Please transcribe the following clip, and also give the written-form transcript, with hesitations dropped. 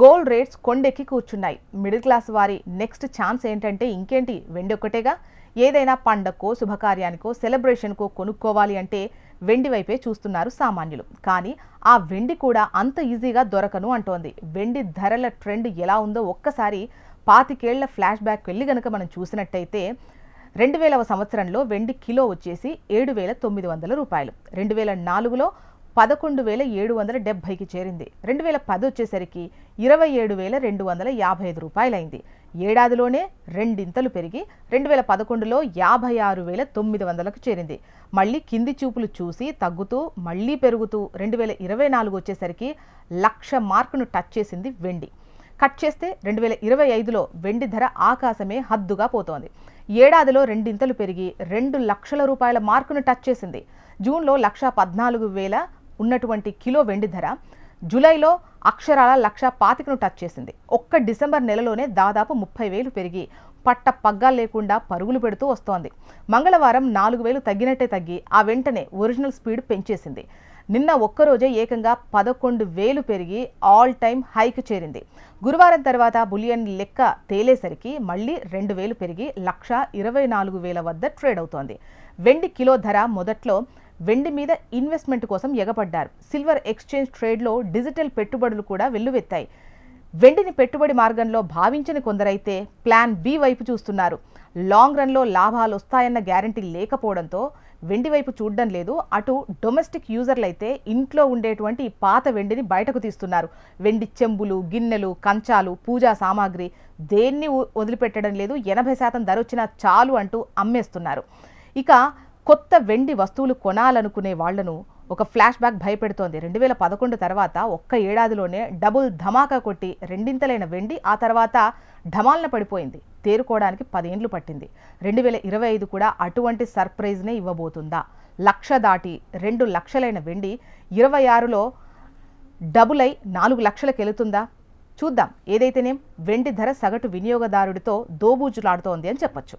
Gold rates కొండెక్కి కూర్చున్నాయి. Middle class వారి నెక్స్ట్ ఛాన్స్ ఏంటంటే ఇంకేంటి, వెండి ఒక్కటేగా. ఏదైనా పండక్కో, శుభకార్యానికో, సెలబ్రేషన్కో కొనుక్కోవాలి అంటే వెండి వైపే చూస్తున్నారు సామాన్యులు. కానీ ఆ వెండి కూడా అంత ఈజీగా దొరకను అంటోంది. వెండి ధరల ట్రెండ్ ఎలా ఉందో ఒక్కసారి 25 ఏళ్ల ఫ్లాష్ బ్యాక్ వెళ్ళి గనక మనం చూసినట్టయితే 2000వ సంవత్సరంలో వెండి కిలో వచ్చేసి 7,900 రూపాయలు. 2004లో 11,770కి చేరింది. 2010 వచ్చేసరికి 27,255 రూపాయలైంది. ఏడాదిలోనే రెండింతలు పెరిగి 2011లో 56,900కు చేరింది. మళ్ళీ కింది చూపులు చూసి తగ్గుతూ మళ్ళీ పెరుగుతూ 2024 వచ్చేసరికి 1,00,000 మార్కును టచ్ చేసింది వెండి. కట్ చేస్తే 2025లో వెండి ధర ఆకాశమే హద్దుగా పోతోంది. ఏడాదిలో రెండింతలు పెరిగి 2,00,000 రూపాయల మార్కును టచ్ చేసింది. జూన్లో 1,14,000 ఉన్నటువంటి కిలో వెండి ధర జూలైలో అక్షరాల 1,25,000ను టచ్ చేసింది. ఒక్క డిసెంబర్ నెలలోనే దాదాపు 30,000 పెరిగి పట్ట పగ్గాలు లేకుండా పరుగులు పెడుతూ వస్తోంది. మంగళవారం 4,000 తగ్గినట్టే తగ్గి ఆ వెంటనే ఒరిజినల్ స్పీడ్ పెంచేసింది. నిన్న ఒక్కరోజే ఏకంగా 11,000 పెరిగి ఆల్ టైమ్ హైకి చేరింది. గురువారం తర్వాత బులియన్ లెక్క తేలేసరికి మళ్లీ 2,000 పెరిగి 1,24,000 వద్ద ట్రేడ్ అవుతోంది. వెండి కిలో ధర మొదట్లో వెండి మీద ఇన్వెస్ట్మెంట్ కోసం ఎగపడ్డారు. సిల్వర్ ఎక్స్చేంజ్ ట్రేడ్లో డిజిటల్ పెట్టుబడులు కూడా వెల్లువెత్తాయి. వెండిని పెట్టుబడి మార్గంలో భావించని కొందరైతే ప్లాన్ బి వైపు చూస్తున్నారు. లాంగ్ రన్లో లాభాలు వస్తాయన్న గ్యారంటీ లేకపోవడంతో వెండి వైపు చూడడం లేదు. అటు డొమెస్టిక్ యూజర్లైతే ఇంట్లో ఉండేటువంటి పాత వెండిని బయటకు తీస్తున్నారు. వెండి చెంబులు, గిన్నెలు, కంచాలు, పూజా సామాగ్రి దేన్ని వదిలిపెట్టడం లేదు. 80% ధర వచ్చినా చాలు అంటూ అమ్మేస్తున్నారు. ఇక కొత్త వెండి వస్తువులు కొనాలనుకునే వాళ్లను ఒక ఫ్లాష్ బ్యాక్ భయపెడుతోంది. 2011 తర్వాత ఒక్క ఏడాదిలోనే డబుల్ ధమాకా కొట్టి రెండింతలైన వెండి ఆ తర్వాత ఢమాల్న పడిపోయింది. తేరుకోవడానికి 10 ఏళ్లు పట్టింది. 2025 కూడా అటువంటి సర్ప్రైజ్నే ఇవ్వబోతుందా? 1,00,000 దాటి 2 లక్షలైన వెండి 26లో డబుల్ అయి 4 లక్షలకు వెళుతుందా? చూద్దాం. ఏదైతేనేం వెండి ధర సగటు వినియోగదారుడితో దోబూచులాడుతోంది అని చెప్పొచ్చు.